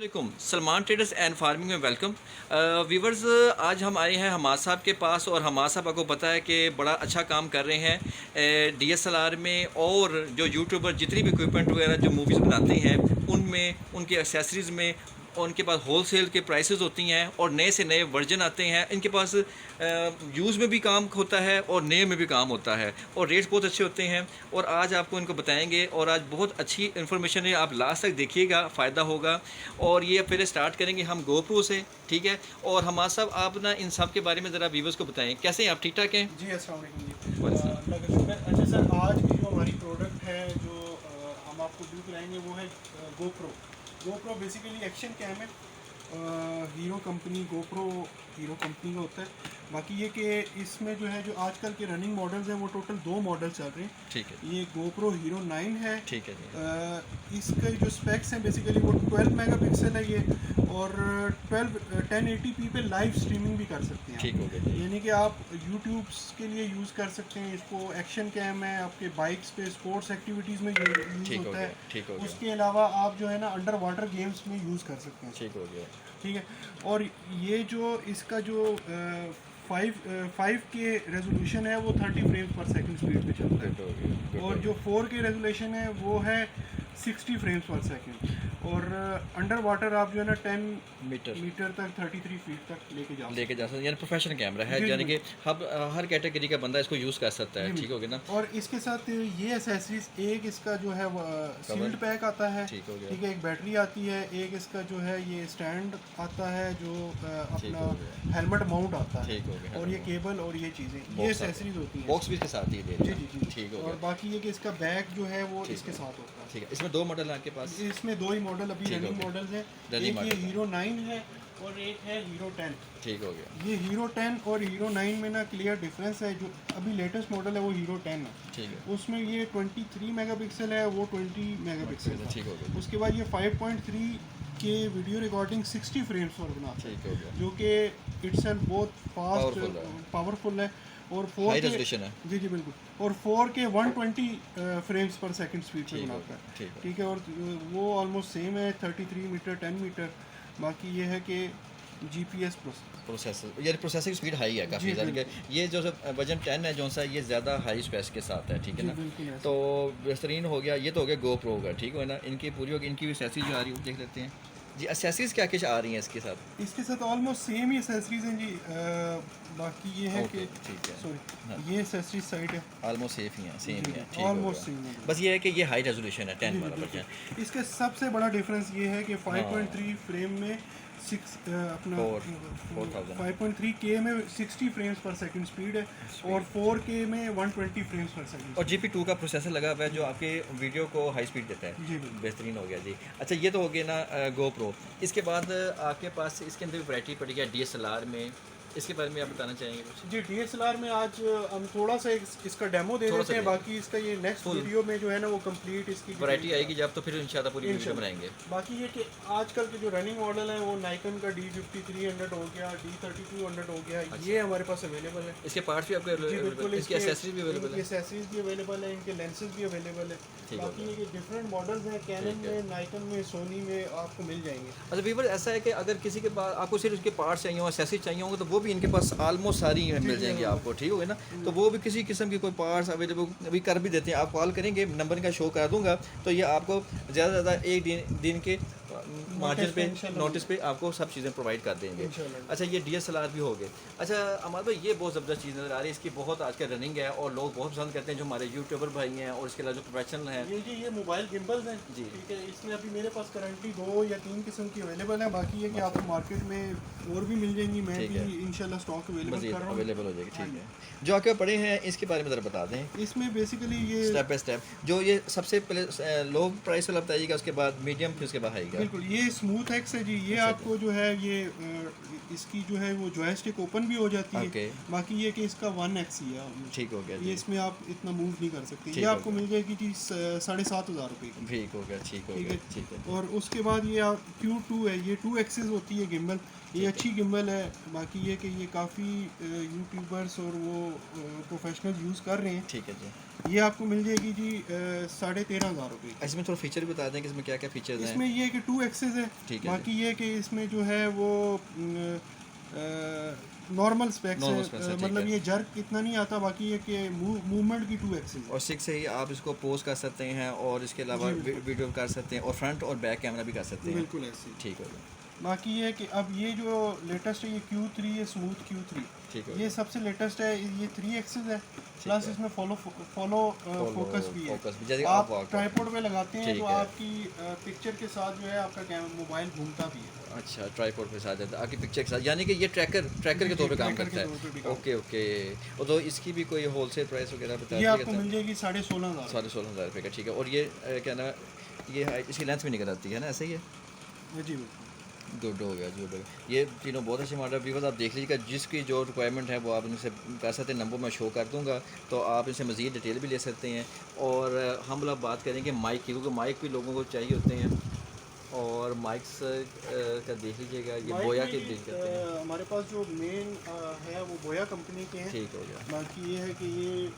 वालेकुम, Salman traders and farming में welcome. Viewers, आज हम आए हैं हमाद साहब के पास और हमाद साहब आपको पता है कि बड़ा अच्छा काम कर रहे हैं डीएसएलआर में, और जो यूट्यूबर जितनी भी इक्विपमेंट वगैरह जो मूवीज़ बनाते हैं उनमें, उनके एक्सेसरीज़ में, और उनके पास होलसेल के प्राइसेस होती हैं और नए से नए वर्जन आते हैं। इनके पास यूज़ में भी काम होता है और नए में भी काम होता है और रेट्स बहुत अच्छे होते हैं। और आज आपको इनको बताएंगे और आज बहुत अच्छी इन्फॉर्मेशन है, आप लास्ट तक देखिएगा, फ़ायदा होगा। और ये फिर स्टार्ट करेंगे हम गोप्रो से, ठीक है। और हमारा साहब, आप ना इन सब के बारे में ज़रा व्यूवर्स को बताएं, कैसे हैं आप? ठीक ठाक हैं जी, अस्सलाम वालेकुम जी। वालेकुम। अल्लाह का शुक्र। अच्छा सर, आज की जो हमारी प्रोडक्ट है जो हम आपको डील कराएंगे वो है GoPro. GoPro basically action cam है। Hero company, GoPro Hero company का होता है। बाकी ये कि इसमें जो है, जो आजकल के रनिंग मॉडल्स हैं वो टोटल 2 मॉडल चल रहे हैं। ठीक है, ये गोप्रो हीरो 9 है। ठीक है जी। इसके जो स्पेक्स हैं बेसिकली वो 12 मेगापिक्सल है ये, और 1080p पे लाइव स्ट्रीमिंग भी कर सकते हैं ठीक हो गया जी। यानी कि आप यूट्यूब के लिए यूज़ कर सकते हैं इसको। एक्शन कैम है, आपके बाइक्स पे स्पोर्ट्स एक्टिविटीज़ में यूज़ ठीक हो होता गया, है। ठीक हो गया, उसके अलावा आप जो है ना अंडर वाटर गेम्स में यूज़ कर सकते हैं, ठीक हो गया। ठीक है। और ये जो इसका जो 5 के रेजोल्यूशन है वो 30 फ्रेम्स पर सेकंड स्पीड पे चलता गुड हो गया, है, गुड और हो जो गया। 4 के रेजोल्यूशन है वो है 60 फ्रेम्स पर सेकंड। और अंडर वाटर आप जो है ना 10 मीटर मीटर तक 33 फीट तक लेके जा सकते लेके जा सकते हैं, यानी प्रोफेशनल कैमरा है, जी, यानी जी। कि हर कैटेगरी का बंदा इसको यूज़ कर सकता है, जी, ठीक हो गया ना। और इसके साथ ये एसेसरीज, एक इसका जो है सील्ड पैक आता है, ठीक हो गया, ठीक है। एक बैटरी आती है, एक इसका जो है ये स्टैंड आता है जो ठीक अपना हो गया, हेलमेट माउंट आता है, ठीक हो गया। और ये केबल और ये चीज़ें, ये बॉक्स एसेसरीज होती हैं। बॉक्स भी इसके साथ ही दे जी रहे जी हैं, जी। ठीक हो और गया, बाकी ये कि इसका बैग जो है वो ठीक इसके है, साथ होता है। ठीक है। इसमें 2 मॉडल हैं आपके पास? इसमें 2 ही मॉडल अभी ठीक हो रनिंग गया, मॉडल्स हैं। रनिंग एक ये मॉडल है, हीरो 9 है और एक है हीरो 10। ठीक हो गया, ये हीरो 10 और हीरो 9 में ना क्लियर डिफरेंस है। जो अभी लेटेस्ट मॉडल है वो हीरो 10 है, ठीक है, उसमें ये 23 मेगापिक्सल है, वो 20 मेगापिक्सल है। ठीक हो गया, उसके बाद ये 5.3 के वीडियो रिकॉर्डिंग 60 फ्रेम्स पर बनाता है, ठीक हो गया। जो कि इट्सेल्फ बहुत फास्ट पावरफुल है, पावरफुल है। और हाई 4 के, रेजोल्यूशन है, जी जी बिल्कुल, और 4 के 120 फ्रेम्स पर सेकंड स्पीड पे ठीक हो बनाता गया, है, ठीक है। ठीक है। और वो ऑलमोस्ट सेम है, 33 मीटर 10 मीटर। बाकी ये है कि GPS प्रोसेसर, यानी प्रोसेसिंग स्पीड हाई है काफ़ी, जी यानी कि बिल्कुल, ये जो वजन 10 है जो सा, ये ज़्यादा हाई स्पेस के साथ है, ठीक है जी ना। बिल्कुल ऐसा। तो बेहतरीन हो गया, ये तो हो गया GoPro होगा, ठीक है ना। इनकी पूरी होगी, इनकी भी एसेसरीज जो आ रही है वो देख लेते हैं जी। एसेसरीज क्या क्या आ रही हैं इसके साथ? इसके साथ ऑलमोस्ट सेम ही एसेसरीज हैं जी। बाकी ये है ओके, कि ठीक है, सॉरी, हाँ, ये एसेसरीज साइड है। ऑलमोस्ट सेफ ही है, सेम जी ही है, जी, ठीक हो ऑलमोस्ट गया। सेम है। बस ये है कि ये हाई रेजोल्यूशन है, 10 जी जी वाला बिल्कुल। बचा। इसका सबसे बड़ा डिफरेंस ये है कि हाँ। 5.3 फ्रेम में 6 अपना 4000 5.3 के में 60 फ्रेम्स पर सेकंड स्पीड है, और 4 के में 120 फ्रेम्स पर सेकंड। और GP2 का प्रोसेसर लगा हुआ है जो आपके वीडियो को हाई स्पीड देता है, जी बिल्कुल। बेहतरीन हो गया जी। अच्छा, ये तो हो गया ना GoPro। इसके बाद आपके पास इसके अंदर वैरायटी पड़ी है DSLR में, इसके बारे में आप बताना चाहेंगे कुछ? जी, DSLR में आज हम थोड़ा सा इसका डेमो दे थोड़ा देते सा हैं। दे बाकी इसका ये नेक्स्ट Full। वीडियो में जो है ना वो कंप्लीट इसकी वैरायटी आएगी जब, तो फिर इंशाल्लाह पूरी वीडियो इंशाल्लाह। बनाएंगे। बाकी ये कि आजकल के जो रनिंग मॉडल हैं वो नाइकन का D5300 हो गया, D3200 हो गया, ये हमारे पास अवेलेबल है। इसके पार्ट्स भी आपके जी बिल्कुल। अवेलेबल, इसकी एसेसरीज भी अवेलेबल इनकी है, एसेसरीज भी अवेलेबल है, इनके लेंसेज भी अवेलेबल है। ठीक हो बाकी गया। ये डिफरेंट मॉडल्स हैं, कैनन ठीक है। में, नाइकन में, सोनी में आपको मिल जाएंगे। अच्छा वीवर, ऐसा है कि अगर किसी के पास आपको सिर्फ उसके पार्ट्स चाहिए हो, एसेसरीज चाहिए होंगे, तो वो भी इनके पास ऑलमोस्ट सारी मिल जाएंगी जी, आपको, ठीक हो गया ना। तो वो भी किसी किस्म के कोई पार्ट्स अवेलेबल अभी कर भी देते हैं। आप कॉल करेंगे, नंबर का शो करा दूंगा, तो ये आपको ज़्यादा से ज़्यादा एक दिन के मार्जिन पे, इंशाल्लाह नोटिस पे आपको सब चीज़ें प्रोवाइड कर देंगे। इंशाल्लाह। अच्छा, ये DSLR भी हो गए। अच्छा हमारे भाई, ये बहुत ज़बरदस्त चीज़ नज़र आ रही है, इसकी बहुत आजकल रनिंग है और लोग बहुत पसंद करते हैं, जो हमारे यूट्यूबर भाई हैं और इसके अलावा जो प्रोफेशनल हैं ये जी, ये मोबाइल गिम्बल्स हैं जी। ठीक है। इसमें अभी मेरे पास करंटली 2 या 3 किस्म की अवेलेबल है। बाकी ये कि आपको मार्केट में और भी मिल जाएंगी। मैं ठीक भी है। इंशाल्लाह स्टॉक अवेलेबल मज़ीद कर रहा हूँ। अवेलेबल हो जाएगी, हाँ ठीक है। जो आपके पड़े हैं इसके बारे में ज़रा बता दें इसमें बेसिकली ये स्टेप बाय स्टेप। जो ये सबसे पहले लो प्राइस वाला बताइएगा, उसके बाद मीडियम, फिर उसके बाद आएगा। बिल्कुल, ये स्मूथ एक्स है जी। ये अच्छा आपको जो है ये इसकी जो है वो जॉयस्टिक ओपन भी हो जाती है। ओके, बाकी ये कि इसका 1x ही है, ठीक हो गया ये जी, इसमें आप इतना मूव नहीं कर सकते। ठीक ये हो आपको गया। मिल जाएगी जी 7,500 रुपये की, ठीक हो गया, ठीक हो ठीक गया, है। ठीक है। और उसके बाद ये आप Q2 है, ये 2 एक्सेस होती है गिम्बल। ये अच्छी गिम्बल है। बाकी ये कि ये काफ़ी यूट्यूबर्स और वो प्रोफेशनल यूज़ कर रहे हैं। ठीक है जी। ये आपको मिल जाएगी जी 13,500 रुपये की। इसमें थोड़ा फीचर भी बता दें कि इसमें क्या क्या फीचर्स हैं। इसमें ये है कि 2 एक्सेस है। ठीक है बाकी ये कि इसमें जो है वो नॉर्मल स्पेक्स Normal है, specs है, ठीक मतलब है। ये जर्क इतना नहीं आता। बाकी ये कि मूवमेंट की 2 एक्सेस है। और 6 से ही आप इसको पोस्ट कर सकते हैं और इसके अलावा जी, बिल्कुल। वीडियो कर सकते हैं और फ्रंट और बैक कैमरा भी कर सकते हैं। बिल्कुल ऐसे ही। ठीक हो गया। बाकी ये कि अब ये जो लेटेस्ट है ये Q3 है, स्मूथ Q3। ठीक है। ये सबसे लेटेस्ट है। ये 3 एक्सेस है, प्लस है। इसमें फॉलो फोकस भी है। फोकस भी जैसे आप walk ट्राइपॉड पे लगाते हैं ठीक तो है। आपकी पिक्चर के साथ जो है आपका मोबाइल घूमता भी है। अच्छा, ट्राइपॉड पे साथ जाता है आपकी पिक्चर के साथ, यानी कि ये ट्रैकर ट्रैकर के जी, तौर पे काम ट्रैकर के करता तौर पे भी है। काम ओके ओके। और तो इसकी भी कोई होलसेल प्राइस वगैरह बता ये आपको दीजिएगा। मिल जाएगी 16,500। 16,500 रुपये का, ठीक है। और ये क्या नाम है, ये इसकी लेंथ भी निकल आती है ना, ऐसे ही है। जी बिल्कुल। गुड हो गया, गुड हो गया। ये तीनों बहुत अच्छे मॉडल व्यूवर्स आप देख लीजिएगा, जिसकी जो रिक्वायरमेंट है वो आप इनसे कर सकते हैं। नंबर मैं शो कर दूंगा तो आप इनसे मज़ीद डिटेल भी ले सकते हैं। और हम लोग बात करेंगे माइक की, क्योंकि माइक भी लोगों को चाहिए होते हैं। और माइक्स का देख लीजिएगा, ये माइक बोया में के जी, डील करते हैं। हमारे पास जो मेन है वो बोया कंपनी के हैं। ठीक हो गया। बाकी ये है कि ये